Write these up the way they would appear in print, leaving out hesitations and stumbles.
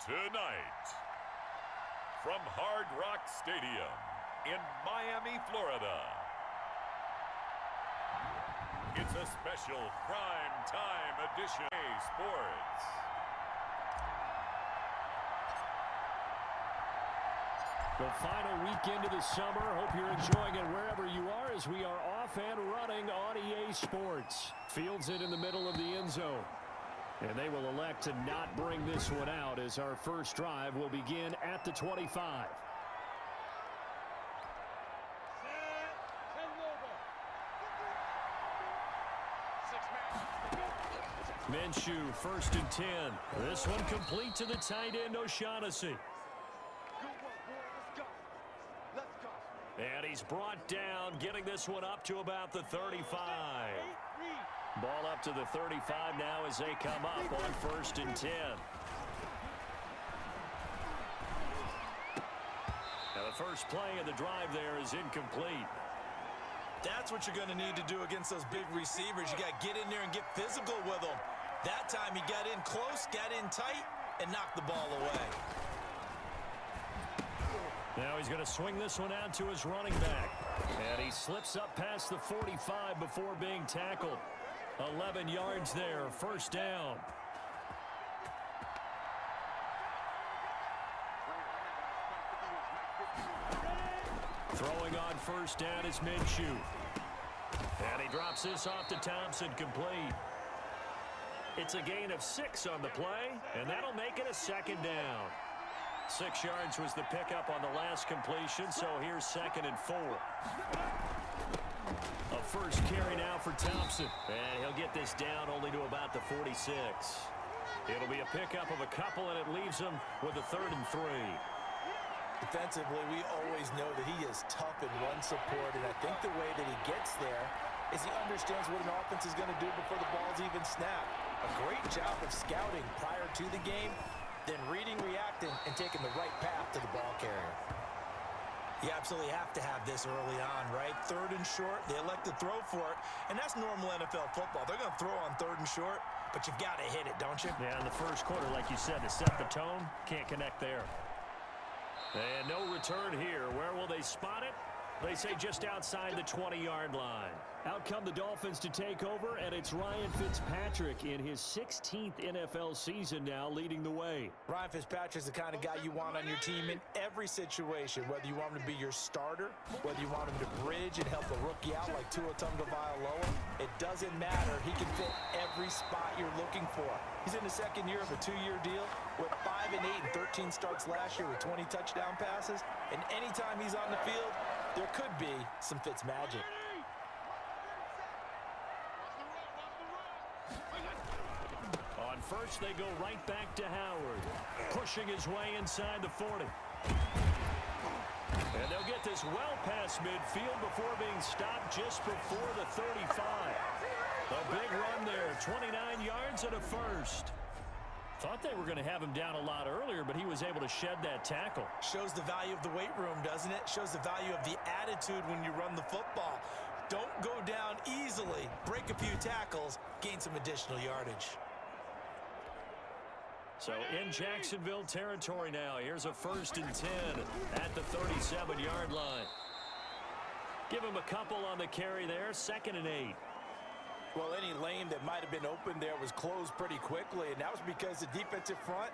Tonight, from Hard Rock Stadium in Miami, Florida, it's a special prime time edition of sports. The final weekend of the summer. Hope you're enjoying it wherever you are as we are off and running on EA Sports. Fields it in the middle of the end zone. And they will elect to not bring this one out as our first drive will begin at the 25. Minshew, 1st and 10. This one complete to the tight end, O'Shaughnessy. And he's brought down, getting this one up to about the 35. Ball up to the 35 now as they come up on 1st and 10. Now the first play of the drive there is incomplete. That's what you're going to need to do against those big receivers. You got to get in there and get physical with them. That time he got in close, got in tight, and knocked the ball away. Now he's going to swing this one out to his running back. And he slips up past the 45 before being tackled. 11 yards there, 1st down. Throwing on 1st down is Minshew. And he drops this off to Thompson, complete. It's a gain of 6 on the play, and that'll make it a 2nd down. 6 yards was the pickup on the last completion, so here's 2nd and 4. A first carry now for Thompson, and he'll get this down only to about the 46. It'll be a pickup of a couple, and it leaves him with a 3rd and 3. Defensively, we always know that he is tough in run support, and I think the way that he gets there is he understands what an offense is going to do before the ball's even snapped. A great job of scouting prior to the game, then reading, reacting, and taking the right path to the ball carrier. You absolutely have to have this early on, right? 3rd and short, they elect to throw for it, and that's normal NFL football. They're going to throw on 3rd and short, but you've got to hit it, don't you? Yeah, in the first quarter, like you said, to set the tone, can't connect there. And no return here. Where will they spot it? They say just outside the 20-yard line. Out come the Dolphins to take over, and it's Ryan Fitzpatrick in his 16th NFL season now leading the way. Ryan Fitzpatrick's the kind of guy you want on your team in every situation, whether you want him to be your starter, whether you want him to bridge and help a rookie out like Tua Tagovailoa. It doesn't matter. He can fit every spot you're looking for. He's in the 2nd year of a 2-year deal with 5 and 8 and 13 starts last year with 20 touchdown passes. And anytime he's on the field, there could be some Fitz magic. On first, they go right back to Howard, pushing his way inside the 40. And they'll get this well past midfield before being stopped just before the 35. A big run there, 29 yards and a 1st. Thought they were going to have him down a lot earlier, but he was able to shed that tackle. Shows the value of the weight room, doesn't it? Shows the value of the attitude when you run the football. Don't go down easily. Break a few tackles, gain some additional yardage. So in Jacksonville territory now. Here's a 1st and 10 at the 37-yard line. Give him a couple on the carry there. 2nd and 8. Well, any lane that might have been open there was closed pretty quickly, and that was because the defensive front,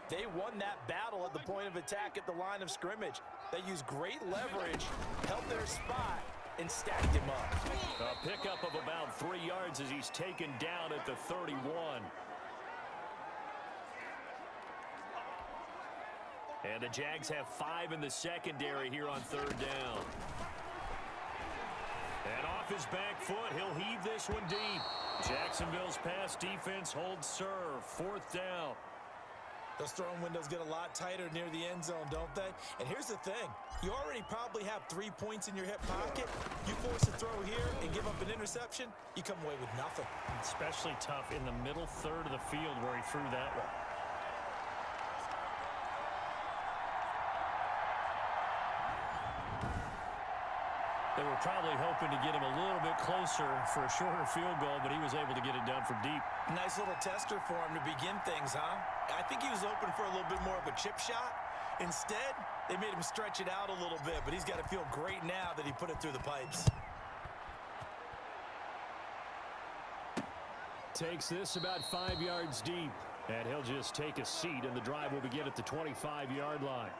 they won that battle at the point of attack at the line of scrimmage. They used great leverage, held their spot, and stacked him up. A pickup of about 3 yards as he's taken down at the 31. And the Jags have 5 in the secondary here on 3rd down. And off his back foot, he'll heave this one deep. Jacksonville's pass defense holds serve. 4th down. Those throwing windows get a lot tighter near the end zone, don't they? And here's the thing. You already probably have 3 points in your hip pocket. You force a throw here and give up an interception, you come away with nothing. Especially tough in the middle 3rd of the field where he threw that one. They were probably hoping to get him a little bit closer for a shorter field goal, but he was able to get it done from deep. Nice little tester for him to begin things, huh? I think he was open for a little bit more of a chip shot. Instead, they made him stretch it out a little bit, but he's got to feel great now that he put it through the pipes. Takes this about 5 yards deep, and he'll just take a seat, and the drive will begin at the 25-yard line.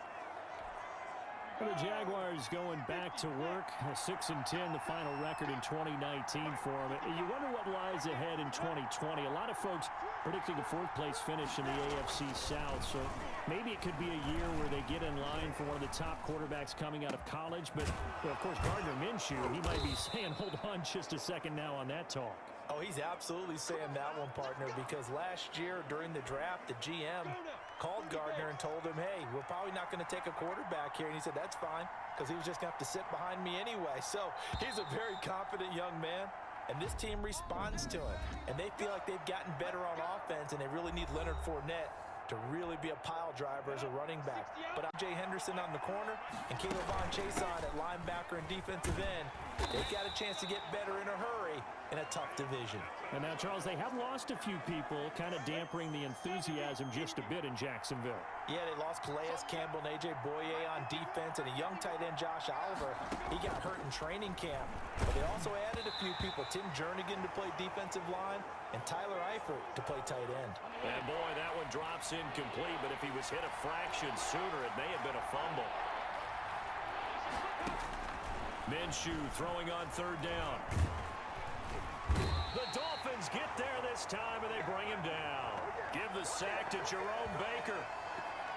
The Jaguars going back to work, 6-10, the final record in 2019 for them. You wonder what lies ahead in 2020. A lot of folks predicting a fourth-place finish in the AFC South, so maybe it could be a year where they get in line for one of the top quarterbacks coming out of college. But, well, of course, Gardner Minshew, he might be saying, hold on just a second now on that talk. Oh, he's absolutely saying that one, partner, because last year during the draft, the GM called Gardner and told him, hey, we're probably not going to take a quarterback here. And he said, that's fine, because he was just going to have to sit behind me anyway. So he's a very confident young man, and this team responds to him. And they feel like they've gotten better on offense, and they really need Leonard Fournette to really be a pile driver as a running back. But Jay Henderson on the corner and Caleb Von Chason at linebacker and defensive end, they've got a chance to get better in a hurry in a tough division. And now, Charles, they have lost a few people, kind of dampering the enthusiasm just a bit in Jacksonville. Yeah, they lost Calais Campbell and A.J. Boye on defense, and a young tight end, Josh Oliver. He got hurt in training camp. But they also added a few people, Tim Jernigan to play defensive line and Tyler Eifert to play tight end. And, boy, that one drops incomplete, but if he was hit a fraction sooner, it may have been a fumble. Minshew throwing on third down. The Dolphins get there this time, and they bring him down. Give the sack to Jerome Baker.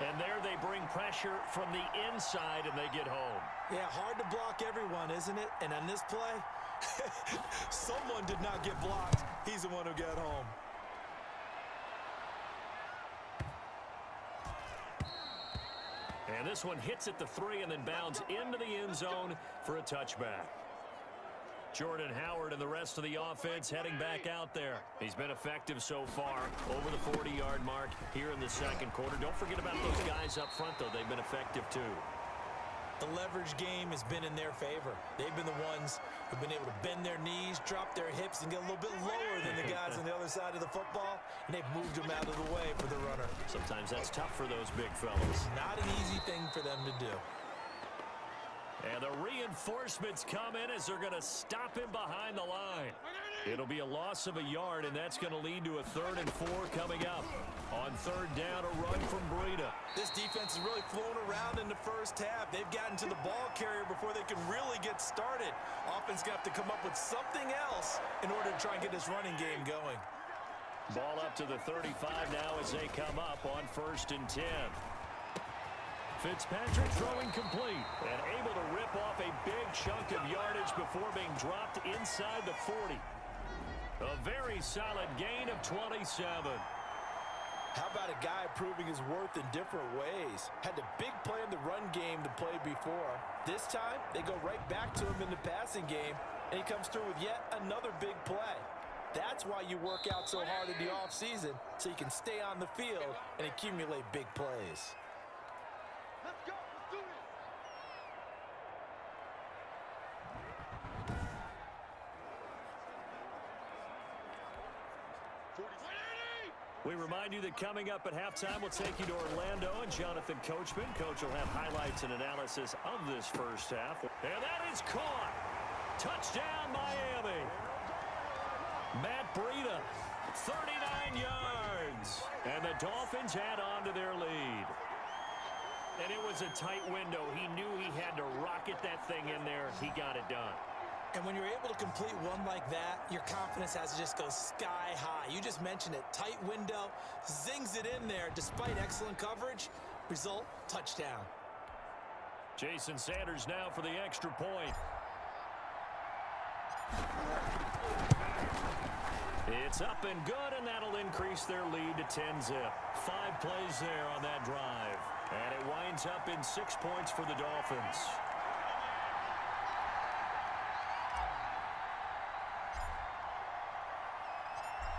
And there they bring pressure from the inside, and they get home. Yeah, hard to block everyone, isn't it? And on this play, someone did not get blocked. He's the one who got home. And this one hits at the 3 and then bounds into the end zone for a touchback. Jordan Howard and the rest of the offense heading back out there. He's been effective so far, over the 40-yard mark here in the second quarter. Don't forget about those guys up front, though. They've been effective, too. The leverage game has been in their favor. They've been the ones who've been able to bend their knees, drop their hips, and get a little bit lower than the guys on the other side of the football, and they've moved them out of the way for the runner. Sometimes that's tough for those big fellas. Not an easy thing for them to do. And the reinforcements come in as they're going to stop him behind the line. It'll be a loss of a yard, and that's going to lead to a 3rd and 4 coming up. On third down, a run from Breida. This defense is really flown around in the first half. They've gotten to the ball carrier before they can really get started. Offense going to have to come up with something else in order to try and get this running game going. Ball up to the 35 now as they come up on 1st and 10. Fitzpatrick throwing complete and able to rip off a big chunk of yardage before being dropped inside the 40. A very solid gain of 27. How about a guy proving his worth in different ways? Had the big play in the run game to play before. This time, they go right back to him in the passing game, and he comes through with yet another big play. That's why you work out so hard in the offseason, so you can stay on the field and accumulate big plays. Let's go. Let's do it. We remind you that coming up at halftime, we'll take you to Orlando and Jonathan Coachman. Coach will have highlights and analysis of this first half. And that is caught. Touchdown, Miami. Matt Breida, 39 yards. And the Dolphins add on to their lead. And it was a tight window. He knew he had to rocket that thing in there. He got it done. And when you're able to complete one like that, your confidence has to just go sky high. You just mentioned it. Tight window, zings it in there despite excellent coverage. Result, touchdown. Jason Sanders now for the extra point. It's up and good, and that'll increase their lead to 10-zip. 5 plays there on that drive. And it winds up in 6 points for the Dolphins.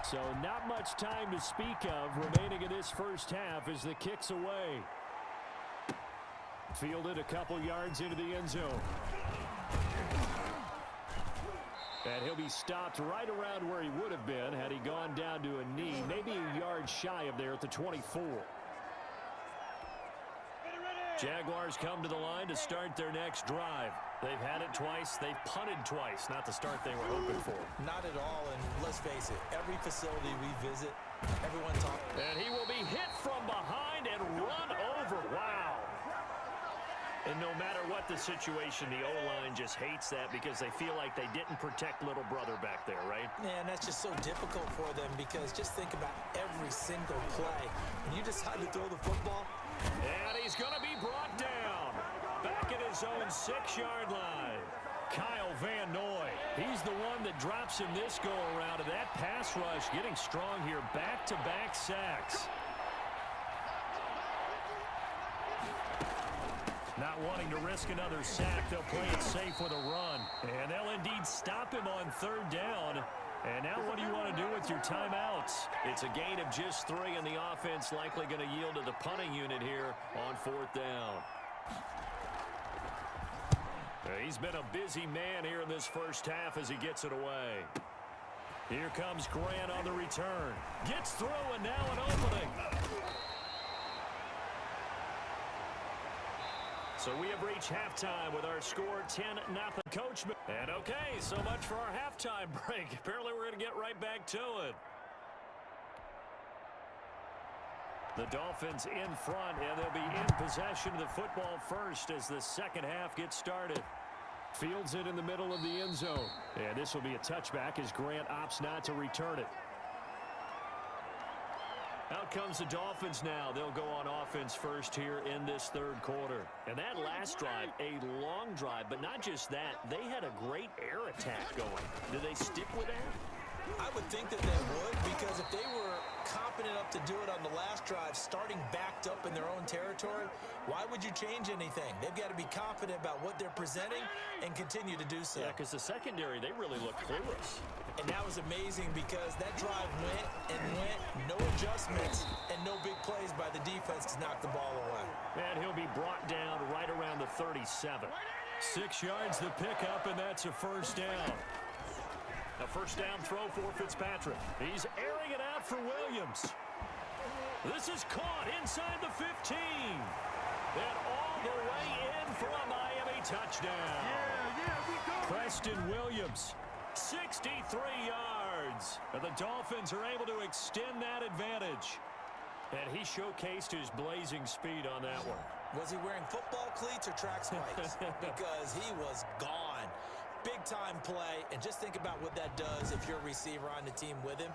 So not much time to speak of remaining in this first half as the kick's away. Fielded a couple yards into the end zone. And he'll be stopped right around where he would have been had he gone down to a knee, maybe a yard shy of there at the 24. Jaguars come to the line to start their next drive. They've had it twice. They've punted twice. Not the start they were hoping for. Not at all, and let's face it, every facility we visit, everyone talks. And he will be hit from behind and run over. Wow. And no matter what the situation, the O-line just hates that because they feel like they didn't protect little brother back there, right? Yeah, and that's just so difficult for them because just think about every single play. When you decide to throw the football. And he's going to be brought down. Back at his own 6-yard line. Kyle Van Noy. He's the one that drops him this go-around. And that pass rush getting strong here. Back-to-back sacks. Not wanting to risk another sack, they'll play it safe with a run. And they'll indeed stop him on 3rd down. And now what do you want to do with your timeouts? It's a gain of just 3, and the offense likely going to yield to the punting unit here on 4th down. He's been a busy man here in this first half as he gets it away. Here comes Grant on the return. Gets through, and now an opening. So we have reached halftime with our score 10-0. Coach, and okay, so much for our halftime break. Apparently we're going to get right back to it. The Dolphins in front, and they'll be in possession of the football first as the second half gets started. Fields it in the middle of the end zone. And this will be a touchback as Grant opts not to return it. Out comes the Dolphins now. They'll go on offense first here in this 3rd quarter. And that last drive, a long drive, but not just that. They had a great air attack going. Do they stick with that? I would think that they would, because if they were confident enough to do it on the last drive, starting backed up in their own territory, why would you change anything? They've got to be confident about what they're presenting and continue to do so. Yeah, because the secondary, they really look clueless. And that was amazing because that drive went and went, no adjustments, and no big plays by the defense to knock the ball away. And he'll be brought down right around the 37. 6 yards the pickup, and that's a 1st down. A 1st down throw for Fitzpatrick. He's airing it out for Williams. This is caught inside the 15. And all the way in for a Miami touchdown. Preston Williams, 63 yards. And the Dolphins are able to extend that advantage. And he showcased his blazing speed on that one. Was he wearing football cleats or track spikes? Because he was gone. Big-time play, and just think about what that does if you're a receiver on the team with him.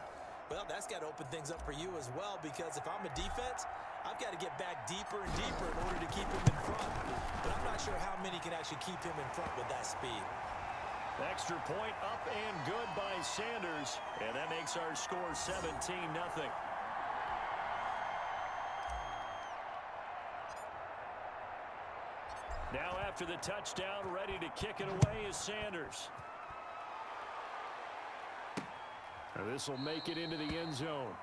Well, that's got to open things up for you as well, because if I'm a defense, I've got to get back deeper and deeper in order to keep him in front. But I'm not sure how many can actually keep him in front with that speed. Extra point up and good by Sanders, and that makes our score 17-0. Now after the touchdown, ready to kick it away is Sanders. Now this will make it into the end zone.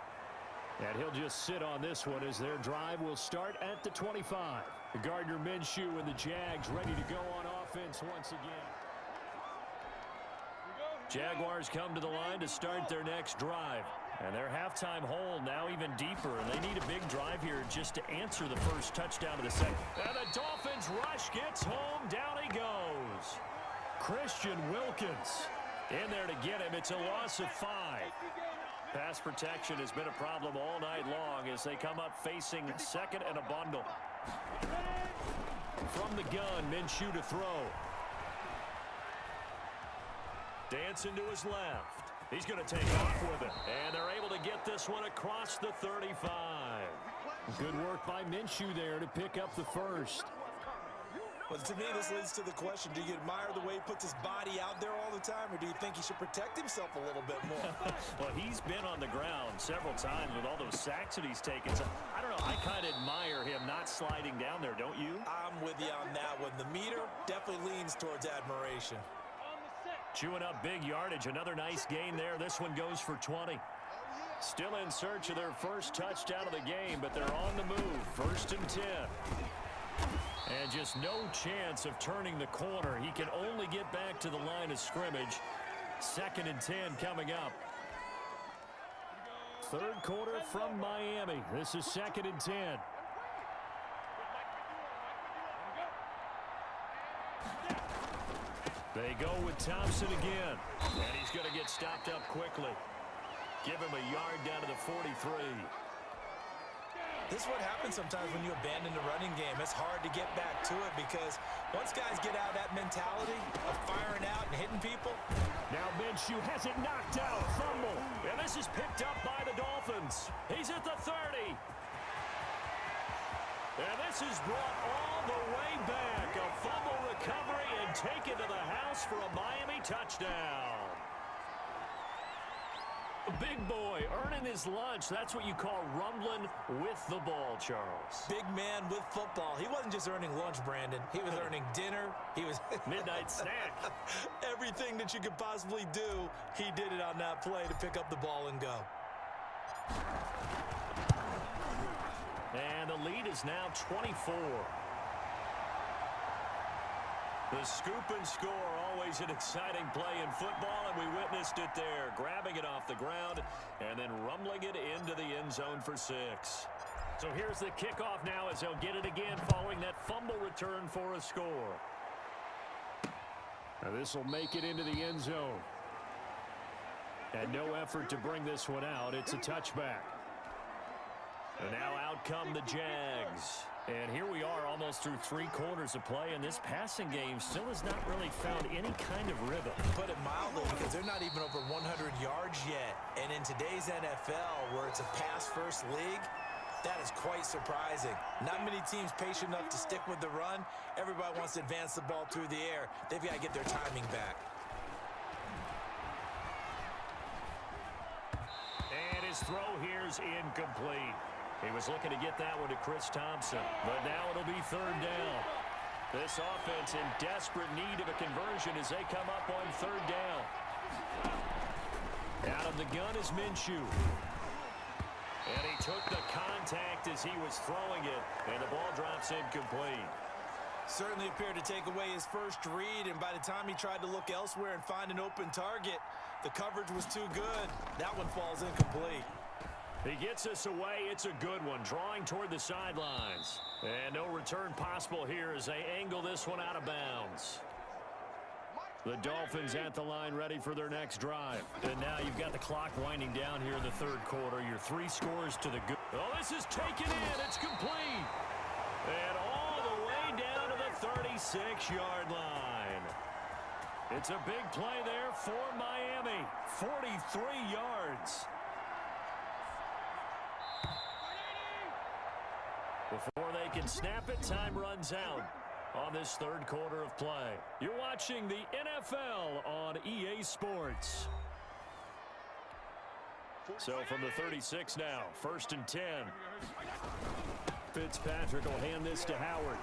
And he'll just sit on this one as their drive will start at the 25. Gardner Minshew and the Jags ready to go on offense once again. Jaguars come to the line to start their next drive. And their halftime hole now even deeper, and they need a big drive here just to answer the first touchdown of the second. And the Dolphins rush gets home. Down he goes. Christian Wilkins in there to get him. It's a loss of 5. Pass protection has been a problem all night long as they come up facing 2nd and a bundle. From the gun, Minshew to throw. Dancing to his left. He's going to take off with it. And they're able to get this one across the 35. Good work by Minshew there to pick up the first. Well, to me, this leads to the question, do you admire the way he puts his body out there all the time, or do you think he should protect himself a little bit more? Well, he's been on the ground several times with all those sacks that he's taken. So, I don't know, I kind of admire him not sliding down there, don't you? I'm with you on that one. The meter definitely leans towards admiration. Chewing up big yardage. Another nice gain there. This one goes for 20. Still in search of their first touchdown of the game, but they're on the move. 1st and 10. And just no chance of turning the corner. He can only get back to the line of scrimmage. 2nd and 10 coming up. Third quarter from Miami. This is 2nd and 10. They go with Thompson again. And he's going to get stopped up quickly. Give him a yard down to the 43. This is what happens sometimes when you abandon the running game. It's hard to get back to it because once guys get out of that mentality of firing out and hitting people. Now Minshew has it knocked out. Fumble. And this is picked up by the Dolphins. He's at the 30. And this is brought all the way back. A fumble recovery and taken to the house for a Miami touchdown. A big boy earning his lunch. That's what you call rumbling with the ball, Charles. Big man with football. He wasn't just earning lunch, Brandon. He was earning dinner. He was midnight snack. Everything that you could possibly do, he did it on that play to pick up the ball and go. And the lead is now 24. The scoop and score, always an exciting play in football, and we witnessed it there. Grabbing it off the ground and then rumbling it into the end zone for 6. So here's the kickoff now as they'll get it again following that fumble return for a score. Now this will make it into the end zone. And no effort to bring this one out. It's a touchback. And now out come the Jags. And here we are almost through 3 quarters of play, and this passing game still has not really found any kind of rhythm. Put it mildly, because they're not even over 100 yards yet. And in today's NFL, where it's a pass-first league, that is quite surprising. Not many teams patient enough to stick with the run. Everybody wants to advance the ball through the air. They've got to get their timing back. And his throw here's incomplete. He was looking to get that one to Chris Thompson, but now it'll be 3rd down. This offense in desperate need of a conversion as they come up on 3rd down. Out of the gun is Minshew. And he took the contact as he was throwing it, and the ball drops incomplete. Certainly appeared to take away his first read, and by the time he tried to look elsewhere and find an open target, the coverage was too good. That one falls incomplete. He gets us away. It's a good one, drawing toward the sidelines. And no return possible here as they angle this one out of bounds. The Dolphins at the line ready for their next drive. And now you've got the clock winding down here in the 3rd quarter. Your 3 scores to the good. Oh, this is taken in. It's complete. And all the way down to the 36-yard line. It's a big play there for Miami. 43 yards. Before they can snap it, time runs out on this 3rd quarter of play. You're watching the NFL on EA Sports. So from the 36 now, 1st and 10. Fitzpatrick will hand this to Howard.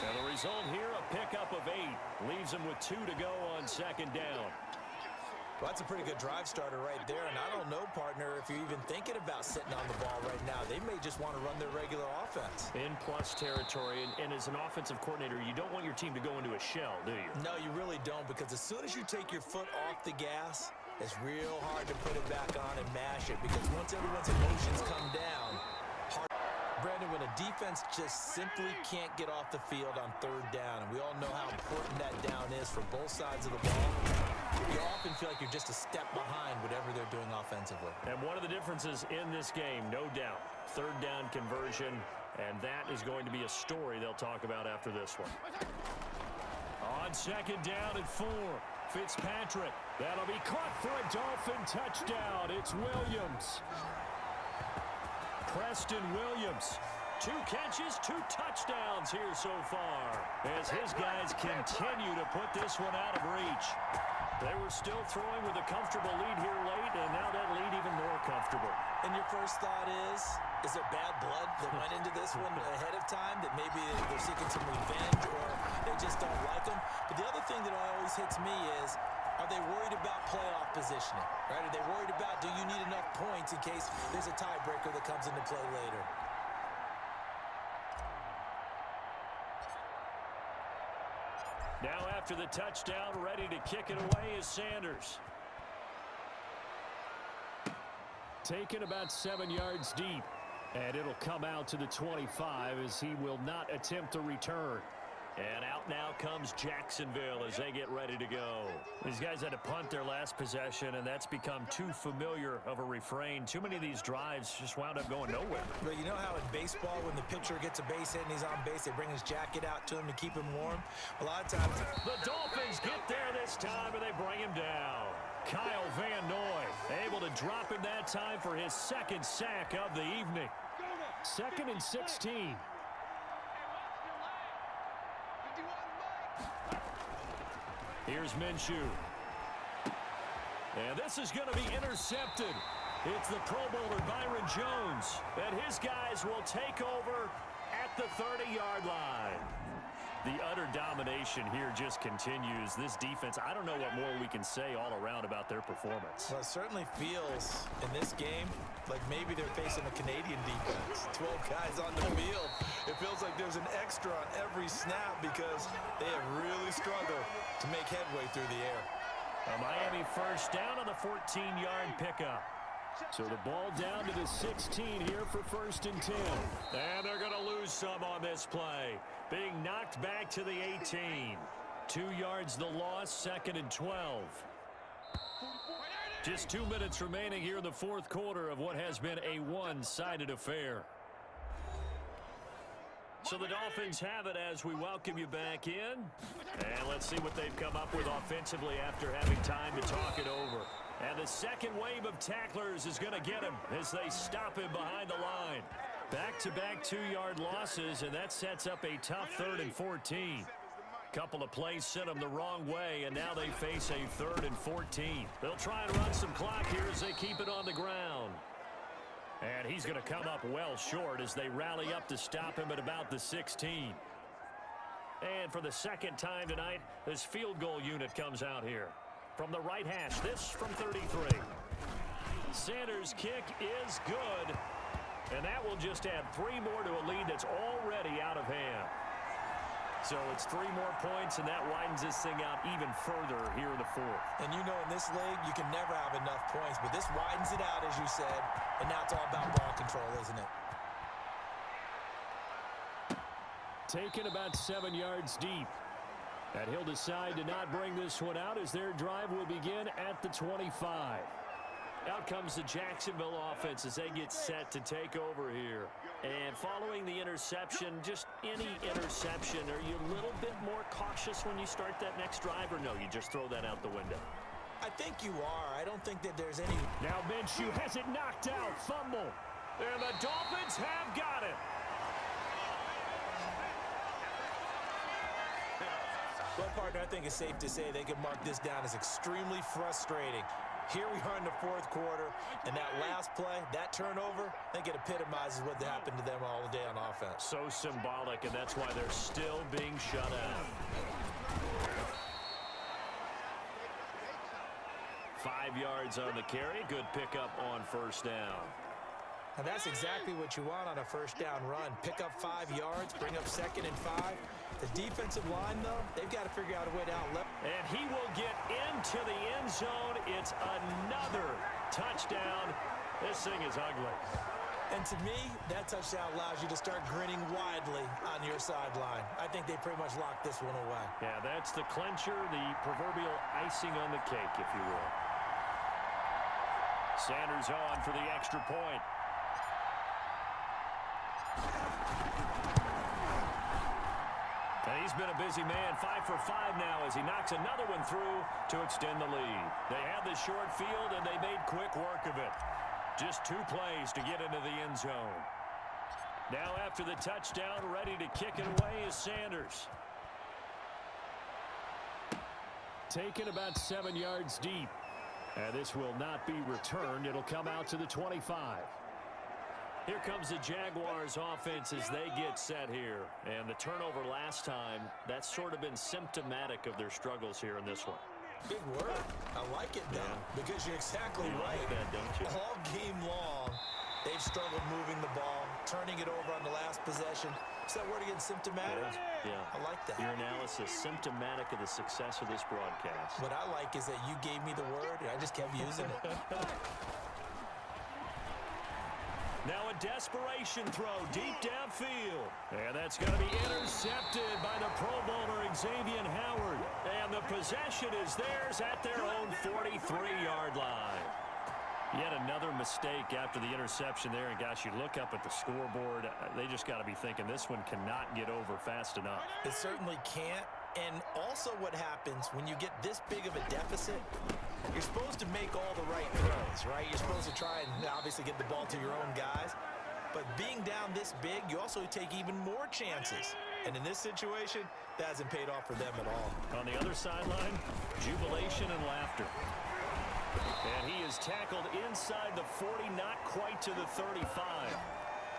And the result here, a pickup of 8. Leaves him with 2 to go on 2nd down. Well, that's a pretty good drive starter right there, and I don't know, partner, if you're even thinking about sitting on the ball right now. They may just want to run their regular offense. In plus territory, and as an offensive coordinator, you don't want your team to go into a shell, do you? No, you really don't, because as soon as you take your foot off the gas, it's real hard to put it back on and mash it, because once everyone's emotions come down, Brandon, when a defense just simply can't get off the field on 3rd down, and we all know how important that down is for both sides of the ball, you often feel like you're just a step behind whatever they're doing offensively. And one of the differences in this game, no doubt, 3rd down conversion, and that is going to be a story they'll talk about after this one. On 2nd down at 4, Fitzpatrick. That'll be caught for a Dolphin touchdown. It's Williams. Preston Williams. 2 catches, 2 touchdowns here so far as his guys continue to put this one out of reach. They were still throwing with a comfortable lead here late, and now that lead even more comfortable. And your first thought is there bad blood that went into this one ahead of time, that maybe they're seeking some revenge or they just don't like them? But the other thing that always hits me is, are they worried about playoff positioning? Right? Are they worried about, do you need enough points in case there's a tiebreaker that comes into play later? Now after the touchdown, ready to kick it away is Sanders. Taken about 7 yards deep. And it'll come out to the 25 as he will not attempt to return. And out now comes Jacksonville as they get ready to go. These guys had to punt their last possession, and that's become too familiar of a refrain. Too many of these drives just wound up going nowhere. But you know how in baseball, when the pitcher gets a base hit and he's on base, they bring his jacket out to him to keep him warm? A lot of times... The Dolphins get there this time, and they bring him down. Kyle Van Noy able to drop him that time for his second sack of the evening. 2nd and 16. Here's Minshew. And this is going to be intercepted. It's the Pro Bowler Byron Jones. And his guys will take over at the 30-yard line. The utter domination here just continues. This defense, I don't know what more we can say all around about their performance. Well, it certainly feels in this game like maybe they're facing a Canadian defense. 12 guys on the field. It feels like there's an extra on every snap because they have really struggled to make headway through the air. A Miami first down on the 14-yard pickup. So the ball down to the 16 here for 1st and 10. And they're going to lose some on this play. Being knocked back to the 18. 2 yards the loss, 2nd and 12. Just 2 minutes remaining here in the 4th quarter of what has been a one-sided affair. So the Dolphins have it as we welcome you back in. And let's see what they've come up with offensively after having time to talk it over. And the second wave of tacklers is going to get him as they stop him behind the line. Back-to-back 2-yard losses, and that sets up a tough 3rd and 14. Couple of plays sent them the wrong way, and now they face a 3rd and 14. They'll try and run some clock here as they keep it on the ground. And he's going to come up well short as they rally up to stop him at about the 16. And for the second time tonight, this field goal unit comes out here. From the right hash, this from 33. Sanders' kick is good. And that will just add 3 more to a lead that's already out of hand. So it's 3 more points, and that widens this thing out even further here in the 4th. And you know in this league, you can never have enough points, but this widens it out, as you said, and now it's all about ball control, isn't it? Taken about 7 yards deep. And he'll decide to not bring this one out as their drive will begin at the 25. Out comes the Jacksonville offense as they get set to take over here. And following the interception, just any interception, are you a little bit more cautious when you start that next drive, or no, you just throw that out the window? I think you are. I don't think that there's any... Now Minshew has it knocked out. Fumble. And the Dolphins have got it. Well, partner, I think it's safe to say they can mark this down as extremely frustrating. Here we are in the 4th quarter, and that last play, that turnover, I think it epitomizes what happened to them all day on offense. So symbolic, and that's why they're still being shut out. 5 yards on the carry. Good pickup on 1st down. And that's exactly what you want on a 1st down run. Pick up 5 yards, bring up 2nd and 5. The defensive line, though, they've got to figure out a way to outlet. And he will get into the end zone. It's another touchdown. This thing is ugly. And to me, that touchdown allows you to start grinning widely on your sideline. I think they pretty much locked this one away. Yeah, that's the clincher, the proverbial icing on the cake, if you will. Sanders on for the extra point. And he's been a busy man, 5 for 5 now as he knocks another one through to extend the lead. They had the short field, and they made quick work of it. Just 2 plays to get into the end zone. Now after the touchdown, ready to kick it away is Sanders. Taken about 7 yards deep. And this will not be returned. It'll come out to the 25. Here comes the Jaguars offense as they get set here. And the turnover last time, that's sort of been symptomatic of their struggles here in this one. Big word. I like it, though, because you're exactly right. Like that, don't you? All game long, they've struggled moving the ball. turning it over on the last possession. Is that word again, symptomatic? Yeah. I like that. Your analysis, symptomatic of the success of this broadcast. What I like is that you gave me the word, and I just kept using it. Now a desperation throw deep downfield. And that's going to be intercepted by the Pro Bowler Xavier Howard. And the possession is theirs at their own 43-yard line. Yet another mistake after the interception there. And, gosh, you look up at the scoreboard. They just got to be thinking this one cannot get over fast enough. It certainly can't. And also what happens when you get this big of a deficit, you're supposed to make all the right throws, right? You're supposed to try and obviously get the ball to your own guys. But being down this big, you also take even more chances. And in this situation, that hasn't paid off for them at all. On the other sideline, jubilation and laughter. And he is tackled inside the 40, not quite to the 35.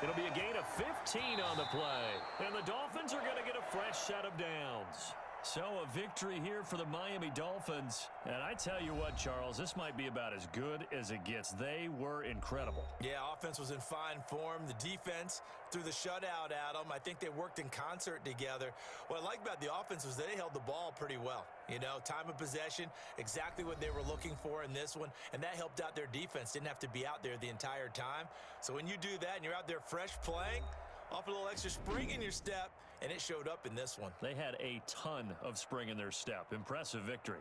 It'll be a gain of 15 on the play. And the Dolphins are going to get a fresh set of downs. So a victory here for the Miami Dolphins. And I tell you what, Charles, this might be about as good as it gets. They were incredible. Yeah, offense was in fine form. The defense threw the shutout at them. I think they worked in concert together. What I like about the offense was they held the ball pretty well. You know, time of possession, exactly what they were looking for in this one. And that helped out their defense. Didn't have to be out there the entire time. So when you do that and you're out there fresh playing, off a little extra spring in your step, and it showed up in this one. They had a ton of spring in their step. Impressive victory.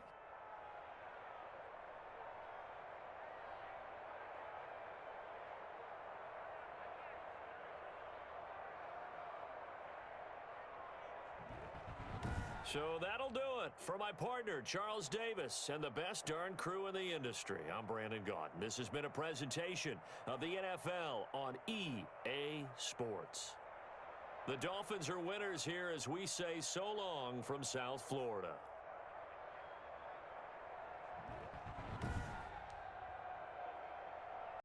So that'll do it for my partner, Charles Davis, and the best darn crew in the industry. I'm Brandon Gaudin. This has been a presentation of the NFL on EA Sports. The Dolphins are winners here as we say so long from South Florida.